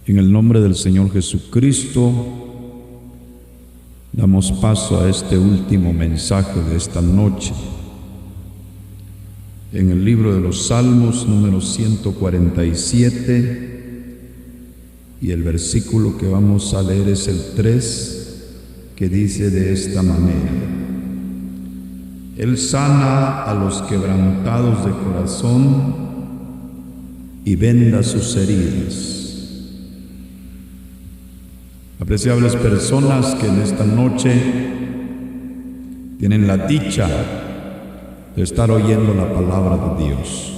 En el nombre del Señor Jesucristo, damos paso a este último mensaje de esta noche. En el libro de los Salmos, número 147, y el versículo que vamos a leer es el 3, que dice de esta manera: Él sana a los quebrantados de corazón y venda sus heridas. Apreciables personas que en esta noche tienen la dicha de estar oyendo la palabra de Dios,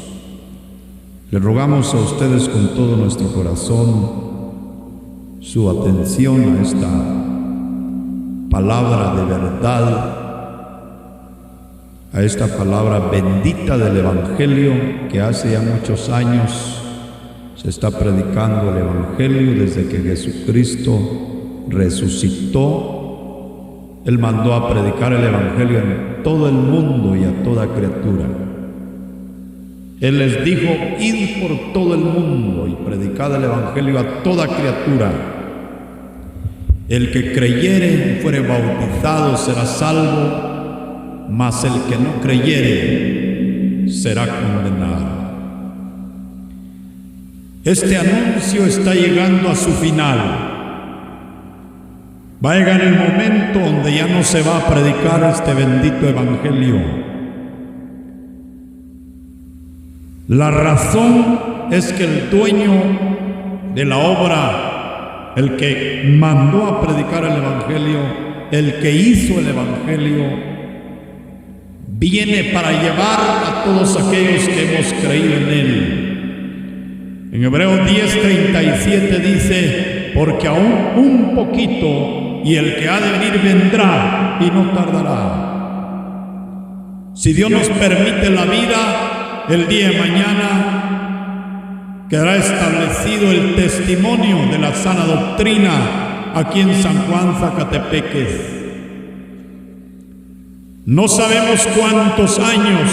les rogamos a ustedes con todo nuestro corazón su atención a esta palabra de verdad, a esta palabra bendita del Evangelio que hace ya muchos años se está predicando el Evangelio desde que Jesucristo resucitó. Él mandó a predicar el Evangelio en todo el mundo y a toda criatura. Él les dijo: id por todo el mundo y predicad el Evangelio a toda criatura. El que creyere y fuere bautizado será salvo, mas el que no creyere será condenado. Este anuncio está llegando a su final. Va a llegar el momento donde ya no se va a predicar este bendito Evangelio. La razón es que el dueño de la obra, el que mandó a predicar el Evangelio, el que hizo el Evangelio, viene para llevar a todos aquellos que hemos creído en él. En Hebreos 10:37 dice: porque aún un poquito y el que ha de venir vendrá y no tardará. Si Dios nos permite la vida, el día de mañana quedará establecido el testimonio de la sana doctrina aquí en San Juan, Zacatepeques. No sabemos cuántos años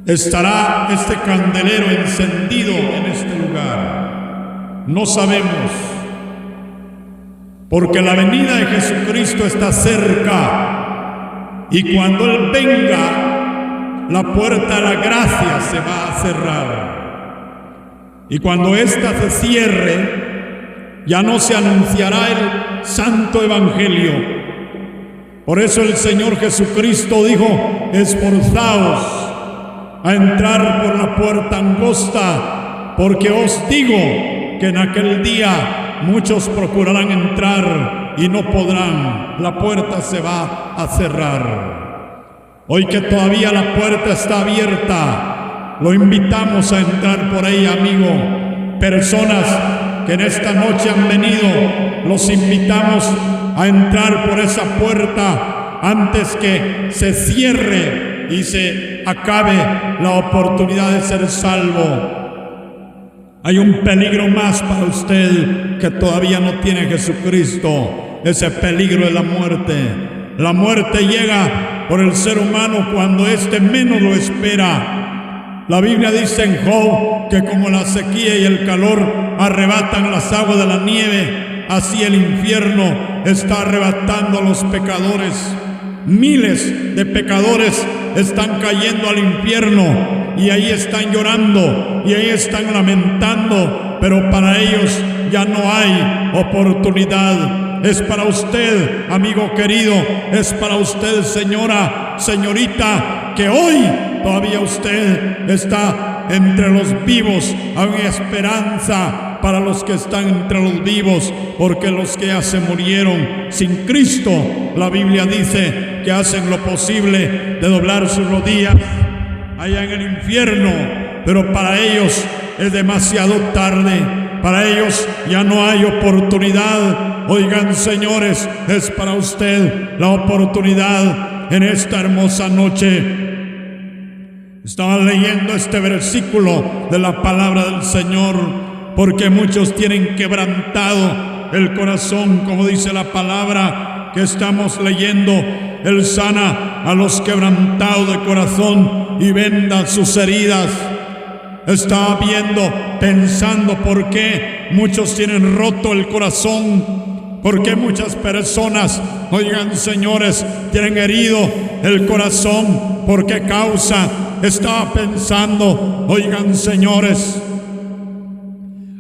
estará este candelero encendido en este lugar. No sabemos, porque la venida de Jesucristo está cerca, y cuando Él venga, la puerta de la gracia se va a cerrar, y cuando ésta se cierre, ya no se anunciará el santo evangelio. Por eso el Señor Jesucristo dijo: esforzaos a entrar por la puerta angosta, porque os digo que en aquel día muchos procurarán entrar y no podrán. La puerta se va a cerrar. Hoy que todavía la puerta está abierta, lo invitamos a entrar por ella, amigo. Personas que en esta noche han venido, los invitamos a entrar por esa puerta antes que se cierre y se acabe la oportunidad de ser salvo. Hay un peligro más para usted que todavía no tiene Jesucristo: ese peligro de la muerte. La muerte llega por el ser humano cuando éste menos lo espera. La Biblia dice en Job que como la sequía y el calor arrebatan las aguas de la nieve, así el infierno está arrebatando a los pecadores. Miles de pecadores están cayendo al infierno y ahí están llorando y ahí están lamentando, pero para ellos ya no hay oportunidad. Es para usted, amigo querido, es para usted, señora, señorita, que hoy todavía usted está entre los vivos. Hay esperanza para los que están entre los vivos, porque los que ya se murieron sin Cristo, la Biblia dice que hacen lo posible de doblar sus rodillas allá en el infierno, pero para ellos es demasiado tarde, para ellos ya no hay oportunidad. Oigan, señores, es para usted la oportunidad en esta hermosa noche. Estaba leyendo este versículo de la palabra del Señor, porque muchos tienen quebrantado el corazón, como dice la palabra que estamos leyendo. Él sana a los quebrantados de corazón y venda sus heridas. Estaba pensando por qué muchos tienen roto el corazón, por qué muchas personas, oigan señores, tienen herido el corazón, por qué causa. Estaba pensando, oigan señores,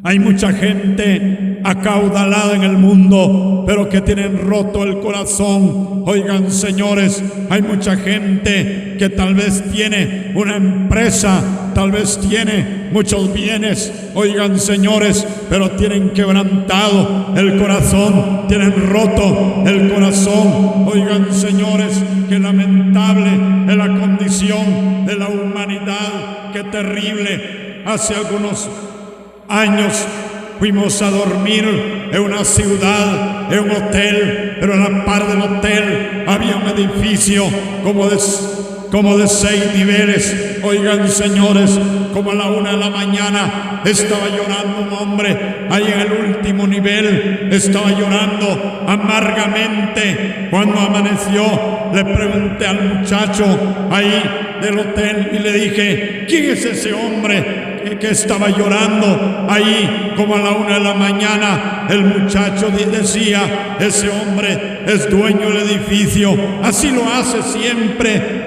hay mucha gente acaudalada en el mundo, pero que tienen roto el corazón. Oigan señores, hay mucha gente que tal vez tiene una empresa, tal vez tiene muchos bienes, oigan señores, pero tienen quebrantado el corazón, tienen roto el corazón. Oigan señores, qué lamentable es la condición de la humanidad, qué terrible. Hace algunos años fuimos a dormir en una ciudad, en un hotel, pero en la par del hotel había un edificio como de 6 niveles. Oigan señores, como a la 1 de la mañana estaba llorando un hombre ahí en el último nivel, estaba llorando amargamente. Cuando amaneció, le pregunté al muchacho ahí del hotel y le dije, ¿quién es ese hombre que estaba llorando ahí como a la 1 de la mañana? El muchacho decía, ese hombre es dueño del edificio, así lo hace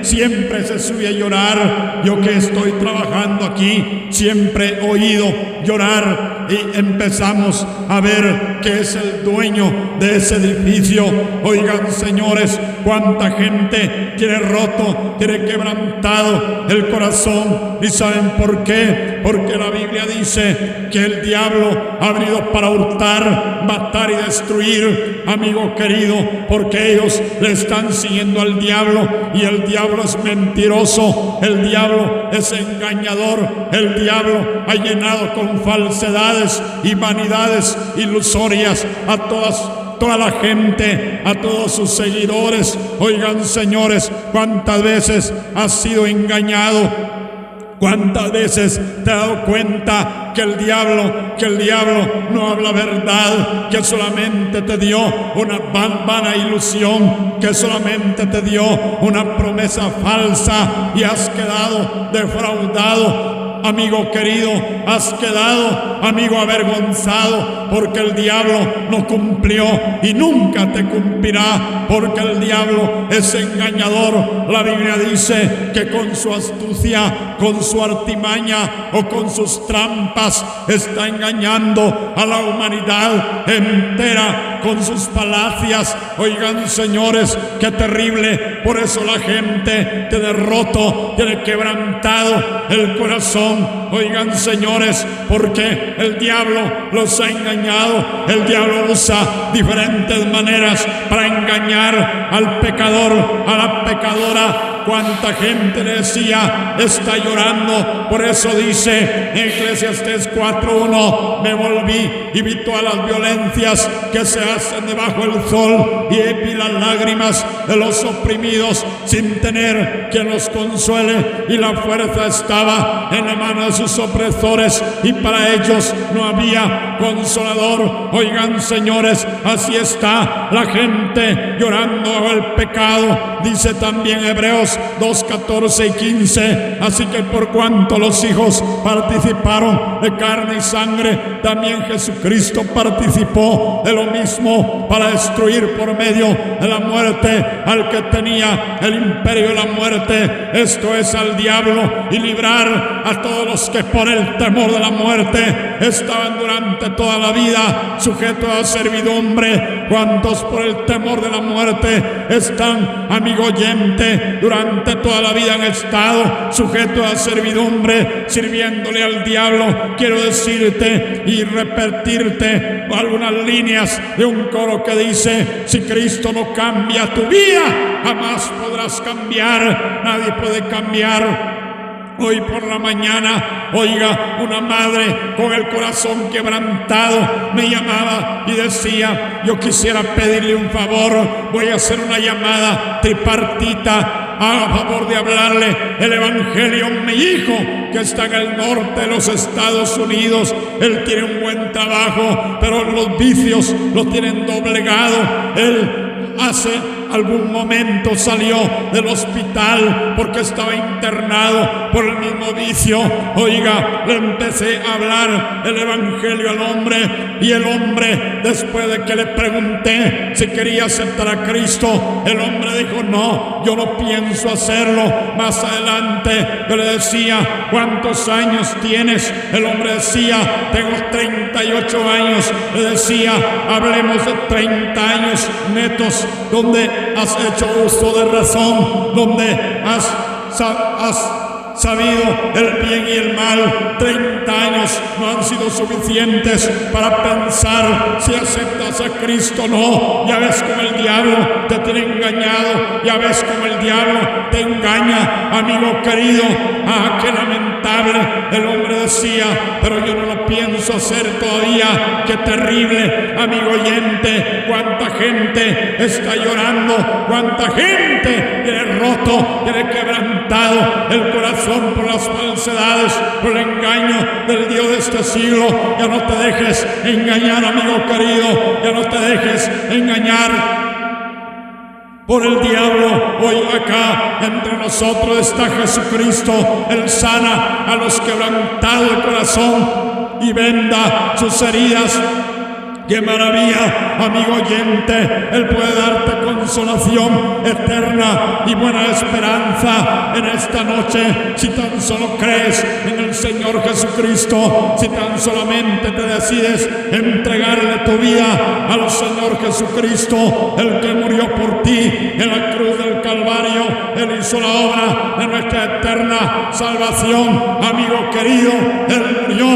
siempre se sube a llorar. Yo que estoy trabajando aquí, siempre he oído llorar, y empezamos a ver que es el dueño de ese edificio. Oigan señores, cuánta gente tiene roto, tiene quebrantado el corazón. ¿Y saben por qué? Porque la Biblia dice que el diablo ha venido para hurtar, matar y destruir, amigo querido, porque ellos le están siguiendo al diablo, y el diablo es mentiroso, el diablo es engañador, el diablo ha llenado con falsedades y vanidades ilusorias a toda la gente, a todos sus seguidores. Oigan señores, cuántas veces has sido engañado. ¿Cuántas veces te has dado cuenta que el diablo no habla verdad, que solamente te dio una vana ilusión, que solamente te dio una promesa falsa, y has quedado defraudado? Amigo querido, has quedado, amigo, avergonzado, porque el diablo no cumplió y nunca te cumplirá, porque el diablo es engañador. La Biblia dice que con su astucia, con su artimaña o con sus trampas está engañando a la humanidad entera con sus falacias. Oigan señores, qué terrible. Por eso la gente tiene roto, tiene quebrantado el corazón. Oigan señores, porque el diablo los ha engañado. El diablo usa diferentes maneras para engañar al pecador, a la pecadora. Cuánta gente decía, está llorando. Por eso dice en Eclesiastés 4:1, me volví y vi todas las violencias que se hacen debajo del sol, y vi las lágrimas de los oprimidos sin tener quien los consuele, y la fuerza estaba en la mano de sus opresores, y para ellos no había consolador. Oigan señores, así está la gente llorando el pecado. Dice también Hebreos 2:14 y 15, así que por cuanto los hijos participaron de carne y sangre, también Jesucristo participó de lo mismo, para destruir por medio de la muerte al que tenía el imperio de la muerte, esto es al diablo, y librar a todos los que por el temor de la muerte estaban durante toda la vida sujetos a servidumbre. ¿Cuántos por el temor de la muerte están, amigo oyente, durante toda la vida han estado sujetos a servidumbre, sirviéndole al diablo? Quiero decirte y repetirte algunas líneas de un coro que dice: si Cristo no cambia tu vida, jamás podrás cambiar. Nadie puede cambiar. Hoy por la mañana, oiga, una madre con el corazón quebrantado me llamaba y decía: yo quisiera pedirle un favor, voy a hacer una llamada tripartita haga favor de hablarle el evangelio a mi hijo que está en el norte de los Estados Unidos. Él tiene un buen trabajo, pero los vicios lo tienen doblegado. Él hace algún momento salió del hospital porque estaba internado por el mismo vicio. Oiga, le empecé a hablar el evangelio al hombre, y el hombre, después de que le pregunté si quería aceptar a Cristo, el hombre dijo: no, yo no pienso hacerlo. Más adelante yo le decía: ¿cuántos años tienes? El hombre decía: tengo 38 años. Le decía: hablemos de 30 años netos donde has hecho uso de razón, donde has sabido el bien y el mal. 30 años no han sido suficientes para pensar si aceptas a Cristo o no. Ya ves cómo el diablo te tiene engañado, ya ves cómo el diablo te engaña, amigo querido. Ah, qué lamentable. El hombre decía: pero yo no lo pienso hacer todavía. Qué terrible, amigo oyente. Cuánta gente está llorando, cuánta gente tiene roto, tiene quebrantado el corazón por las falsedades, por el engaño del Dios de este siglo. Ya no te dejes engañar, amigo querido, ya no te dejes engañar por el diablo. Hoy acá entre nosotros está Jesucristo. Él sana a los quebrantados de corazón y venda sus heridas. ¡Qué maravilla, amigo oyente! Él puede darte consolación eterna y buena esperanza en esta noche, si tan solo crees en el Señor Jesucristo, si tan solamente te decides entregarle tu vida al Señor Jesucristo, el que murió por ti en la cruz del Calvario. Él hizo la obra de nuestra eterna salvación, amigo querido. Él murió,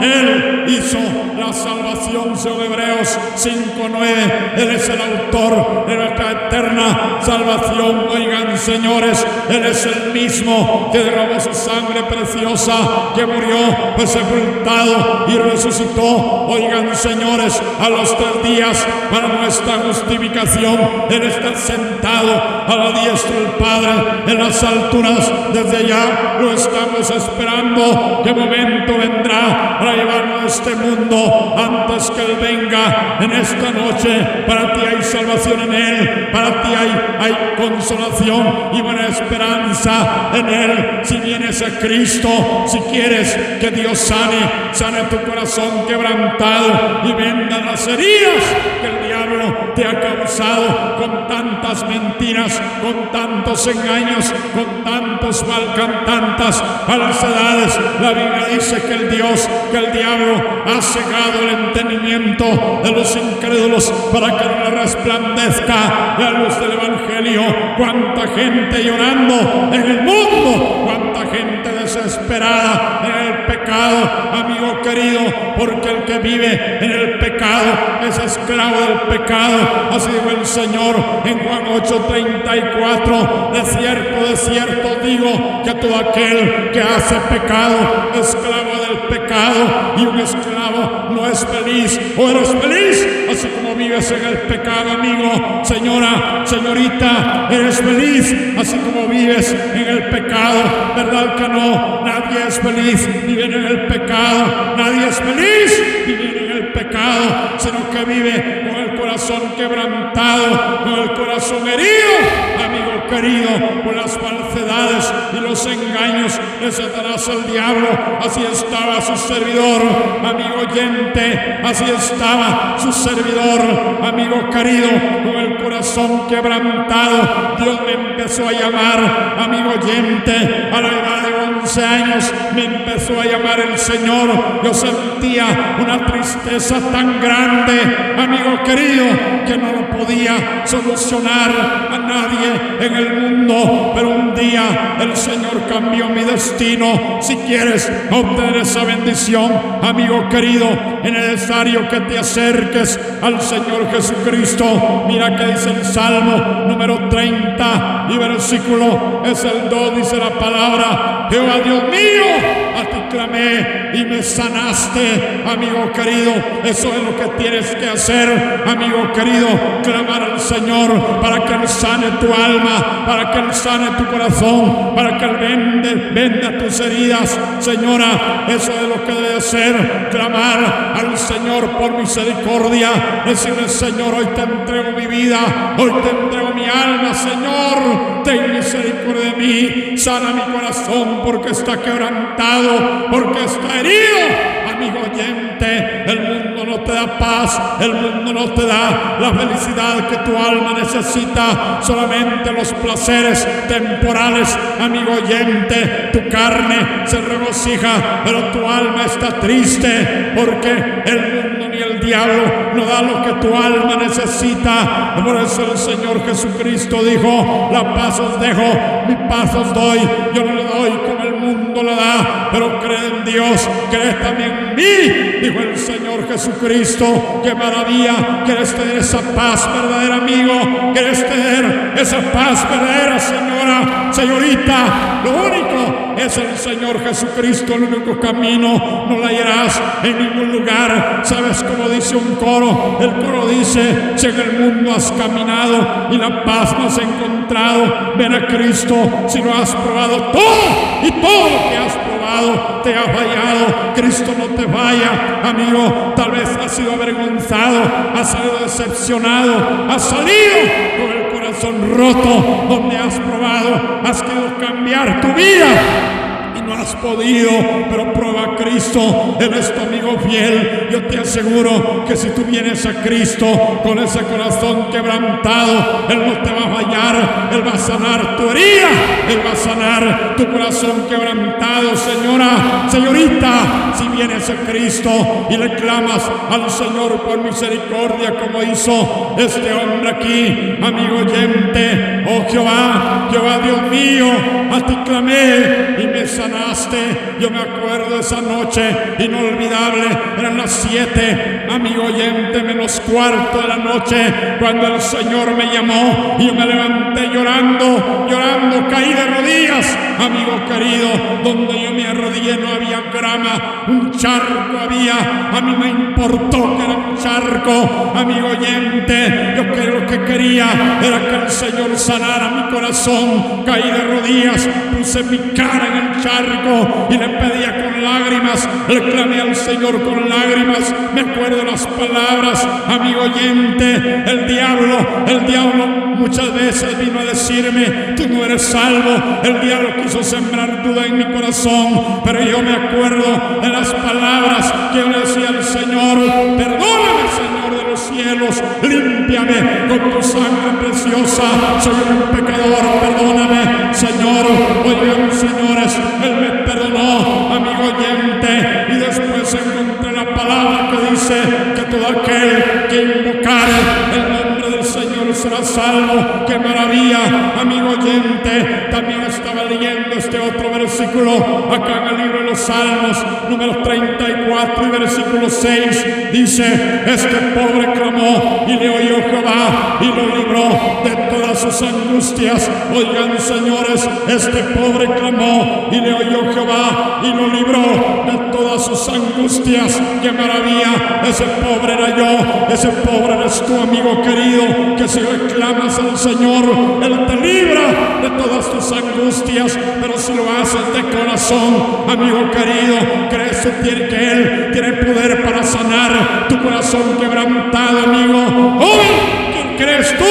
Él hizo la salvación, según Hebreos 5:9. Él es el autor de nuestra eterna salvación. Oigan, señores, Él es el mismo que derramó su sangre preciosa, que murió, fue sepultado y resucitó. Oigan, señores, a los 3 días para nuestra justificación. Él está sentado a la diestra del Padre en las alturas. Desde allá lo estamos esperando. ¿Qué momento vendrá para llevarnos a este mundo antes que Él venga? En esta noche para ti hay salvación en Él, para ti hay consolación y buena esperanza en Él. Si vienes a Cristo, si quieres que Dios sane tu corazón quebrantado y venda las heridas que el diablo te ha causado con tantas mentiras, con tantos engaños, con tantas falsedades. La Biblia dice que el diablo ha cegado el entendimiento de los incrédulos para que no le resplandezca la luz del evangelio. Cuánta gente llorando en el mundo, cuánta gente desesperada en el pecado, amigo querido, porque el que vive en el pecado es esclavo del pecado. Así dijo el Señor en Juan 8:34: de cierto digo que todo aquel que hace pecado es esclavo del pecado, y un esclavo no es feliz. O eres feliz así como vives en el pecado, amigo. Señora, señorita, eres feliz así como vives en el pecado. ¿Verdad que no? Nadie es feliz viviendo en el pecado. Nadie es feliz viviendo en el pecado, sino que vive con el corazón quebrantado, con el corazón herido, amigo querido, por las falsedades y los engaños de Satanás el diablo. Así estaba su servidor, amigo oyente, así estaba su servidor, amigo querido, con el corazón quebrantado. Dios me empezó a llamar, amigo oyente, a la edad de 11 años me empezó a llamar el Señor. Yo sentía una tristeza tan grande, amigo querido, que no lo podía solucionar a nadie en el mundo. Pero un día el Señor cambió mi destino. Si quieres obtener esa bendición, amigo querido, es necesario que te acerques al Señor Jesucristo. Mira que dice el Salmo número 30 y versículo es el 2, dice la palabra: Jehová Dios mío, a ti clamé y me sanaste, amigo querido. Eso es lo que tienes que hacer, amigo querido, clamar al Señor para que Él sane tu alma, para que Él sane tu corazón, para que Él venda tus heridas. Señora, eso es lo que debe hacer, clamar al Señor por misericordia, decirle: Señor, hoy te entrego mi vida, hoy te entrego mi alma. Señor, ten misericordia de mí, sana mi corazón porque está quebrantado, porque está herido. Amigo oyente, el mundo no te da paz, el mundo no te da la felicidad que tu alma necesita, solamente los placeres temporales. Amigo oyente, tu carne se regocija, pero tu alma está triste, porque el mundo ni el diablo no da lo que tu alma necesita. Por eso el Señor Jesucristo dijo: la paz os dejo, mi paz os doy. Yo no le doy como el mundo la da, pero cree en Dios, cree también en mí, dijo el Señor Jesucristo. Qué maravilla. ¿Quieres tener esa paz verdadera, amigo? ¿Quieres tener esa paz verdadera, señora, señorita? Lo único es el Señor Jesucristo, el único camino. No la hallarás en ningún lugar. ¿Sabes cómo dice un coro? El coro dice: si en el mundo has caminado y la paz no has encontrado, ven a Cristo. Si lo has probado todo y todo lo que has probado te ha fallado, Cristo no te falla, amigo. Tal vez has sido avergonzado, has salido decepcionado, has salido con el corazón roto, donde has probado, has querido cambiar tu vida y no has podido, pero prueba a Cristo. Él es tu amigo fiel. Yo te aseguro que si tú vienes a Cristo con ese corazón quebrantado, Él no te va a fallar. Él va a sanar tu herida, Él va a sanar tu corazón quebrantado. Señora, señorita, si vienes a Cristo y le clamas al Señor por misericordia, como hizo este hombre aquí, amigo oyente: oh Jehová, Jehová Dios mío, a ti clamé y me sanaste. Yo me acuerdo de esa noche inolvidable. Eran las 7, amigo oyente, menos cuarto de la noche, cuando el Señor me llamó y yo me levanté llorando, caí de rodillas, amigo querido. Donde yo me arrodillé no había grama, un charco había. A mí me importó que era un charco, amigo oyente. Yo lo que quería era que el Señor sanara mi corazón. Caí de rodillas, puse mi cara en el charco y le pedía con lágrimas, le clamé al Señor con lágrimas. Me acuerdo las palabras, amigo oyente. El diablo muchas veces vino a decirme: tú no eres salvo. El diablo quiso sembrar duda en mi corazón, pero yo me acuerdo de las palabras que yo le decía al Señor: perdóname, Señor de los cielos, límpiame con tu sangre preciosa, soy un pecador, perdóname, Señor. Oigan, señores, Él me perdonó, amigo oyente, y después encontré la palabra que dice que todo aquel que invocare el nombre del Señor será salvo. ¡Qué maravilla, amigo oyente! También estaba leyendo este otro versículo acá en el libro de los Salmos, número 34 y versículo 6. Dice: este pobre clamó y le oyó Jehová y lo libró de todas sus angustias. Oigan, señores, este pobre clamó y le oyó Jehová y lo libró de todas sus angustias. ¡Qué maravilla! Ese pobre era yo, ese pobre eres tú, amigo querido, que si le clamas al Señor, Él te libra de todas tus angustias. Pero si lo haces de corazón, amigo querido, crees que Él tiene poder para sanar tu corazón quebrantado, amigo. Hoy, ¿crees tú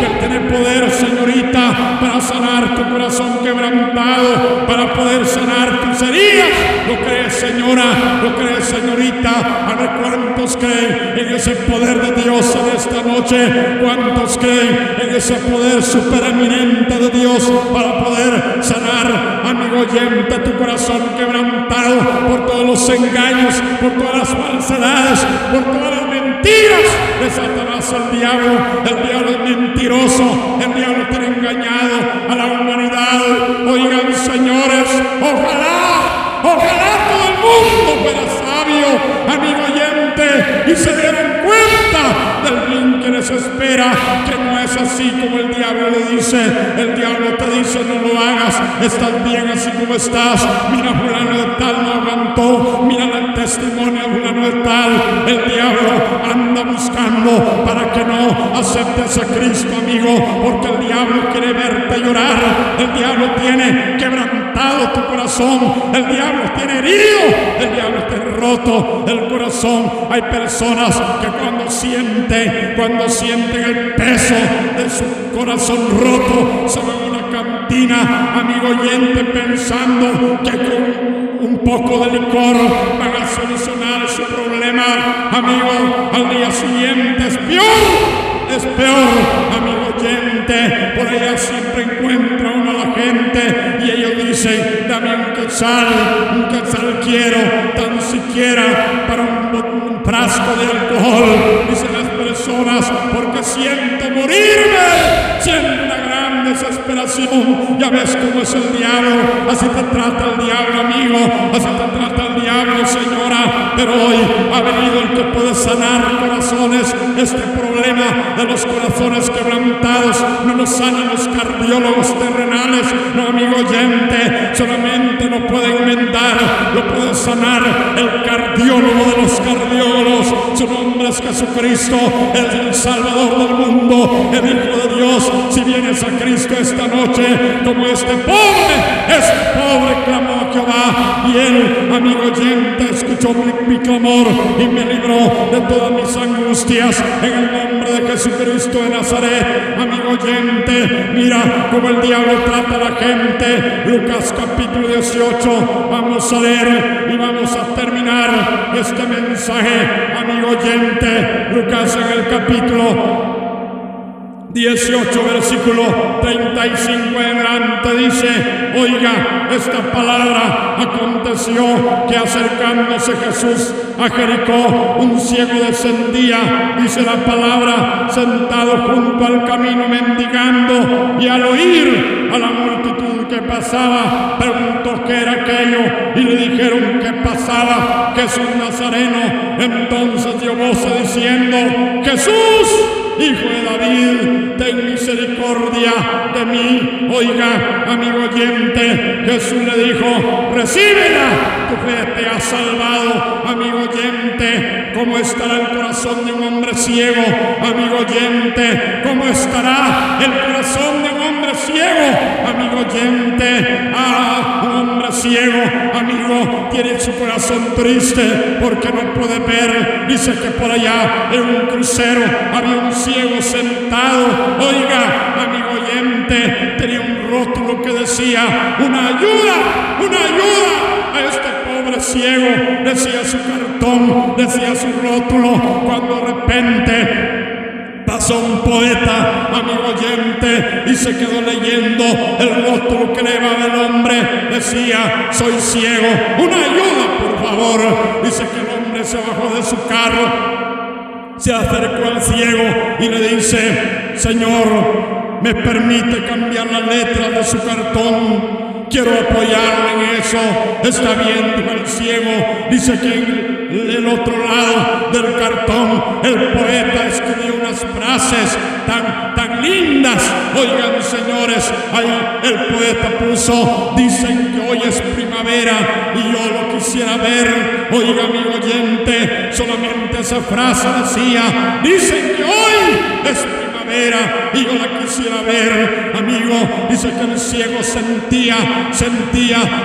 que Él tiene poder, señorita, para sanar tu corazón quebrantado, para poder sanar tus heridas? ¿Lo crees, señora? ¿Lo crees, señorita? A ver, ¿cuántos creen en ese poder de Dios en esta noche? ¿Cuántos creen en ese poder supereminente de Dios para poder sanar, amigo oyente, tu corazón quebrantado por todos los engaños, por todas las falsedades, por todas las mentiras de Satanás, el diablo? El diablo es mentiroso, el diablo te ha engañado a la humanidad. Oigan, señores, ojalá todo el mundo fuera sabio, amigo oyente, y se dieran cuenta del bien que les espera, que no es así. así como el diablo le dice. El diablo te dice: no lo hagas, estás bien así como estás. Mira, fulano de tal no aguantó, mira el testimonio de fulano de tal. El diablo anda buscando para que no aceptes a Cristo, amigo, porque el diablo quiere verte llorar. El diablo tiene quebrantado tu corazón, el diablo tiene herido, el diablo tiene roto el corazón. Hay personas que cuando sienten el peso de su corazón roto, se van a una cantina, amigo oyente, pensando que con un poco de licor van a solucionar su problema. Amigo, al día siguiente es peor, amigo oyente. Por allá siempre encuentra uno a la gente y ellos dicen: dame un quetzal quiero, tan siquiera para un frasco de alcohol. Dicen las personas: porque siento morirme, siento una gran desesperación. Ya ves cómo es el diablo, así te trata el diablo, amigo, así te trata el diablo, señora. Pero hoy ha venido el que puede sanar corazones. Este problema de los corazones quebrantados no lo sanan los cardiólogos terrenales, no, amigo oyente, solamente lo puede enmendar, lo puede sanar el cardiólogo de los cardiólogos. Su nombre es Jesucristo, es el Salvador del mundo, el Hijo de Dios. Si vienes a Cristo esta noche, como este pobre clamó a Jehová, y él, amigo oyente, escuchó mi clamor y me libró de todas mis angustias, en el nombre de Jesucristo de Nazaret. Amigo oyente, mira cómo el diablo trata a la gente. Lucas capítulo 18, vamos a leer y vamos a terminar este mensaje, amigo oyente. Lucas en el capítulo 18, versículo 35 en adelante dice: oiga esta palabra. Aconteció que acercándose Jesús a Jericó, un ciego descendía, dice la palabra, sentado junto al camino mendigando, y al oír a la multitud que pasaba, preguntó qué era aquello, y le dijeron que pasaba Jesús Nazareno. Entonces dio voces diciendo: Jesús, Hijo de David, ten misericordia de mí. Oiga, amigo oyente, Jesús le dijo: recíbela, tu fe te ha salvado. Amigo oyente, ¿cómo estará el corazón de un hombre ciego? Amigo oyente, ¿cómo estará el corazón de un hombre ciego? Amigo oyente, un hombre ciego, amigo, tiene su corazón triste porque no puede ver. Dice que por allá en un crucero había un ciego sentado. Oiga, amigo oyente, tenía un rótulo que decía: una ayuda a este pobre ciego. Decía su cartón, decía su rótulo, cuando de repente pasó un poeta, amigo oyente, y se quedó leyendo el rótulo que llevaba el hombre. Decía: soy ciego, una ayuda, por favor. Dice que el hombre se bajó de su carro, se acercó al ciego y le dice: Señor, ¿me permite cambiar la letra de su cartón? Quiero apoyarle en eso. Está bien, dijo el ciego. Dice que en el otro lado del cartón el poeta escribió unas frases tan lindas. Oigan, señores, ahí el poeta puso: dicen que hoy es primavera y yo lo quisiera ver. Oiga, amigo oyente, solamente esa frase decía: dicen que hoy es primavera y yo la quisiera ver. Amigo, dice que el ciego sentía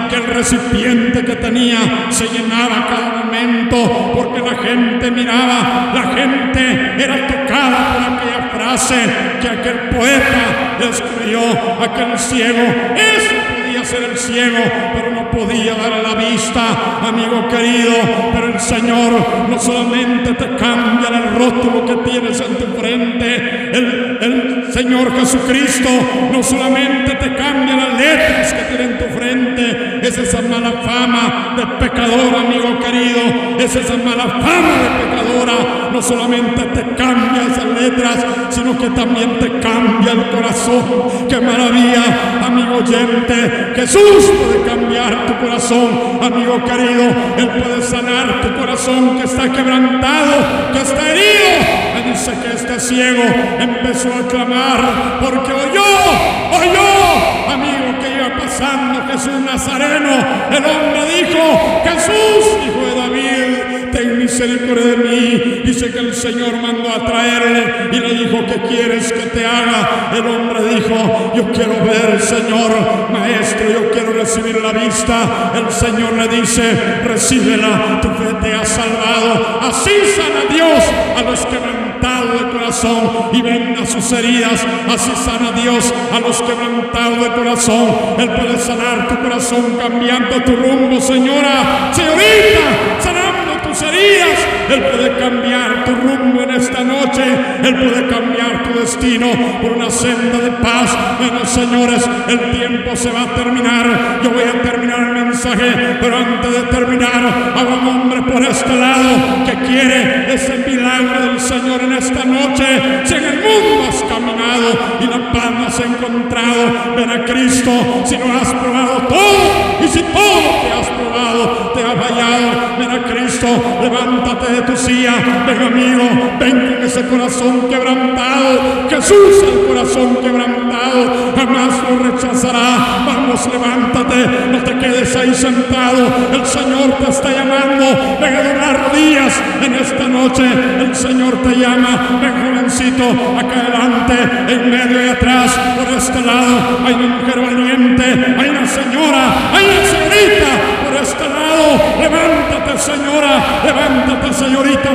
que el recipiente que tenía se llenaba cada momento, porque la gente miraba, la gente era tocada por aquella frase que aquel poeta escribió. Aquel ciego, eso podía ser el ciego, pero no podía dar la vista, amigo querido. Pero el Señor no solamente te cambia el rótulo que tienes en tu frente, el Señor Jesucristo no solamente te cambia las letras que tiene en tu frente. Es esa mala fama de pecador, amigo querido, es esa mala fama de pecadora. No solamente te cambia esas letras, sino que también te cambia el corazón. ¡Qué maravilla, amigo oyente! Jesús puede cambiar tu corazón, amigo querido. Él puede sanar tu corazón que está quebrantado, que está herido. En dice que este ciego empezó a clamar porque oyó, amigo, que iba pasando Jesús Nazareno. El hombre dijo: Jesús, hijo de David, ten misericordia de mí. Dice que el Señor mandó a traerle y le dijo: ¿qué quieres que te haga? El hombre dijo: yo quiero ver, Señor, maestro, yo quiero recibir la vista. El Señor le dice: recíbela, tu fe te ha salvado. Así sana Dios a los quebrantados de corazón y venda sus heridas. Así sana Dios a los quebrantados de corazón. Él puede sanar tu corazón cambiando tu rumbo, señora, señorita, sanando tus heridas. Él puede cambiar tu rumbo en esta noche. Él puede cambiar tu destino por una senda de paz. Bueno, señores, el tiempo se va a terminar. Yo voy a terminar el mensaje, pero antes de terminar, hago un hombre por este lado que quiere ese milagro del Señor en esta noche. Si en el mundo has caminado y la paz no has encontrado, ven a Cristo. Si no has probado todo y si todo que has probado te ha fallado, ven a Cristo. Levántate de tu silla, ven, amigo, ven con ese corazón quebrantado. Jesús, el corazón quebrantado, jamás lo rechazará. Vamos, levántate, no te quedes ahí sentado. El Señor te está llamando. Ven a doblar rodillas en esta noche. El Señor te llama. Ven, jovencito, acá adelante, en medio y atrás, por este lado. Hay una mujer valiente, hay una señora, hay una señorita por este lado. Levántate, señora, levántate, señorita,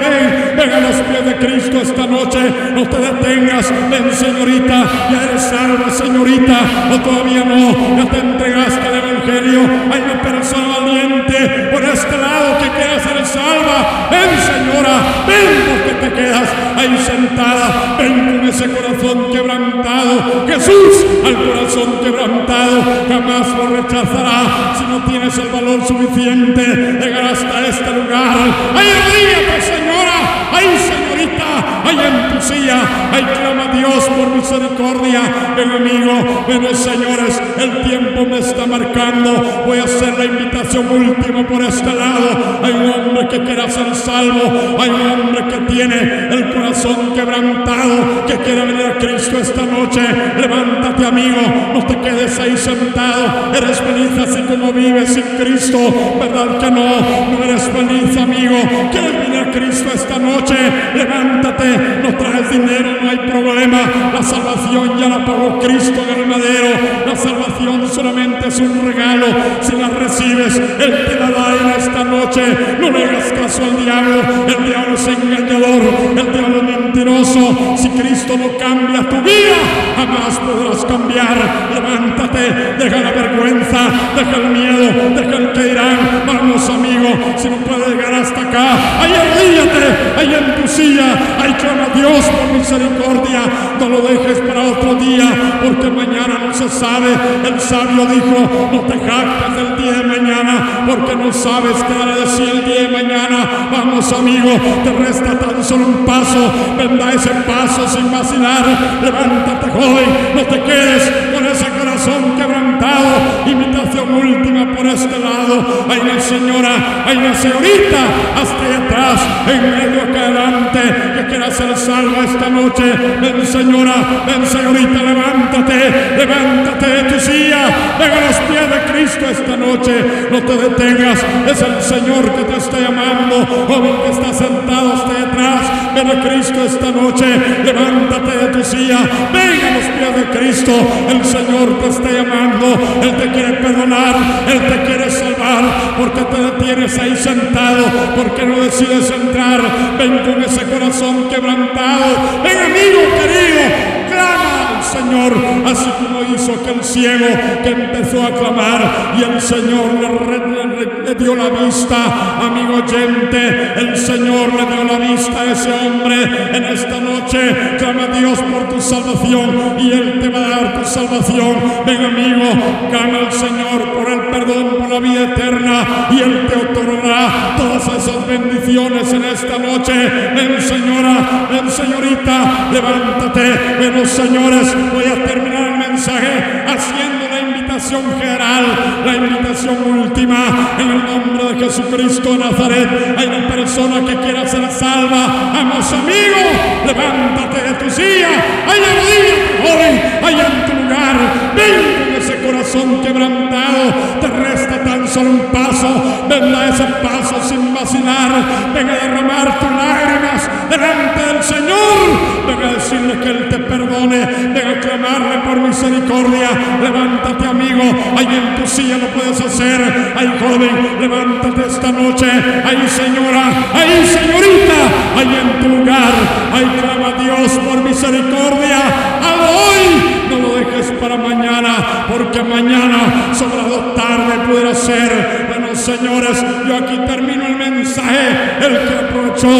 ven a los pies de Cristo esta noche. No te detengas, ven, señorita, ya eres salva, señorita, o todavía no, ya te entregaste al Evangelio. Hay una persona valiente por este lado que quiere ser salva. Ven, señora, ven, porque te quedas ahí sentada. Ven con ese corazón quebrantado. Jesús, al corazón quebrantado, jamás lo rechazará. Si no tienes el valor suficiente, llegar hasta este lugar. ¡Ay, arrodíllate, señora! ¡Ay, señorita! ¡Ay, en tu silla! ¡Ay, clama a Dios por misericordia! Ven, amigo, ven, señores, el tiempo me está marcando. Voy a hacer la invitación última por este lado. Hay un hombre que quiere ser salvo. Hay un hombre que tiene el corazón quebrantado, que quiere venir a Cristo esta noche. Levántate, amigo, no te quedes ahí sentado. Eres feliz así como vives sin Cristo, ¿verdad que no? No eres feliz, amigo. ¿Quieres venir a Cristo esta noche? Levántate. No traes dinero, no hay problema. La salvación ya la pagó Cristo en el madero. La salvación solamente es un regalo. Si la recibes, Él te la da en esta noche. No le hagas caso al diablo. El diablo es engañador, el diablo es mentiroso. Si Cristo no cambia tu vida, jamás podrás cambiar. Levántate, deja la vergüenza, deja el miedo, deja el que dirán. Vamos, amigo, si no puedes llegar hasta acá, ahí arrodíllate, ahí en tu silla, ahí clama a Dios por misericordia. No lo dejes para otro día, porque mañana no se sabe. El sabio dijo: no te jactes del día de mañana, porque no sabes qué hará de sí el día de mañana. Vamos, amigo, te resta tan solo un paso. Venda ese paso sin vacilar. Levántate, joven, no te quedes con ese corazón quebrantado. Invitación última por este lado. Hay una señora, hay una señorita hasta allá atrás, en medio acá adelante, que quiera ser salva esta noche. Ven, señora, ven, señorita, levántate de tu silla. Ven a los pies de Cristo esta noche. No te detengas, es el Señor que te está llamando. Joven que está sentado hasta allá atrás, ven a Cristo esta noche. Levántate de tu silla, ven a los pies de Cristo. El Señor te está llamando. Él te quiere perdonar, Él te quiere salvar. Porque te detienes ahí sentado, porque no decides entrar. Ven con ese corazón quebrantado. Ven, amigo querido, clama al Señor, así como hizo aquel ciego que empezó a clamar y el Señor le dio la vista. Amigo oyente, el Señor le dio la vista a ese hombre. En esta noche clama a Dios por tu salvación y Él te va a dar tu salvación. Ven, amigo, clama al Señor por el perdón, por la vida eterna, y Él te otorgará todas esas bendiciones en esta noche. Ven, señora, ven, señorita, levántate. Ven, señores, voy a terminar el mensaje haciendo la invitación general, la invitación última, en el nombre de Jesucristo de Nazaret. Hay una persona que quiera ser salva. Vamos, amigo, levántate de tu silla. Hay arrodíllate, joven, allá en tu lugar. Ven con ese corazón quebrantado. Te resta tan solo un paso. Ven a ese paso sin vacilar. Ven a derramar tus lágrimas delante del Señor. Ven a decirle que Él te perdone. Ven a clamarle por misericordia. Levántate, amigo. Ahí en tu silla lo puedes hacer. Ahí, joven, levántate esta noche. Ahí, señora. Ahí, señorita. Ahí en tu lugar. Ahí clama a Dios por misericordia. Hazlo hoy. No lo dejes para mañana, porque mañana, sobrado tarde, pudiera ser. Bueno, señores, yo aquí termino el mensaje. El que aprovechó,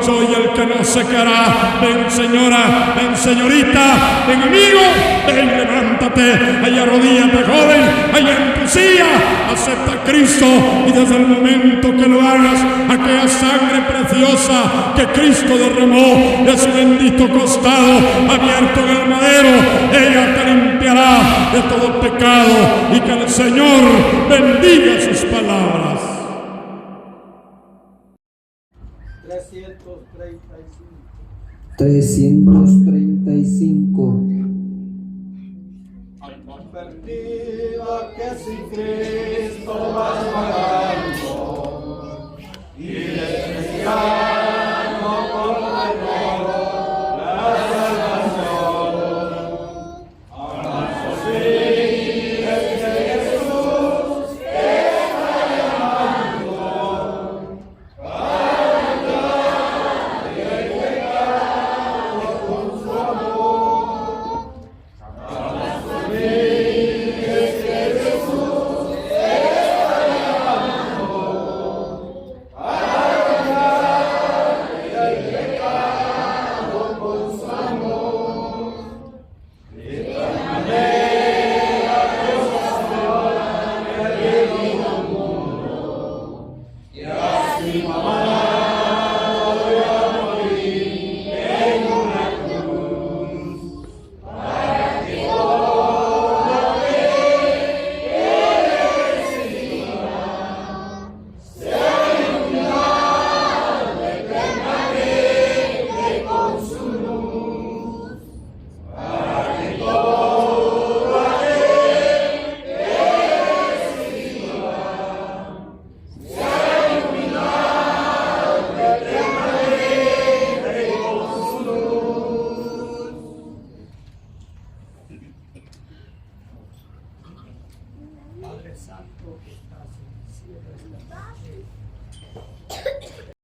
y el que no se quedará. Ven, señora, ven, señorita, ven, amigo, ven, levántate, ahí arrodíllate, joven, ahí en tu silla, acepta a Cristo, y desde el momento que lo hagas, aquella sangre preciosa que Cristo derramó de su bendito costado abierto en el madero, ella te limpiará de todo pecado, y que el Señor bendiga sus palabras. 335. Advertida que sin Cristo vas vagando y despreciando por la gloria la salvación. Acaso sigues que Jesús te está llamando para limpiarte del pecado con su amor. Acaso sigues que Jesús te está llamando para limpiarte del pecado con su amor. De tal manera Dios amó al reino mundo, y así amado y a morir en una cruz, para que todo lo que reciba sea iluminado eternamente con su luz, para que todo aquel que reciba sea iluminado eternamente con su luz. Padre Santo que estás en el cielo,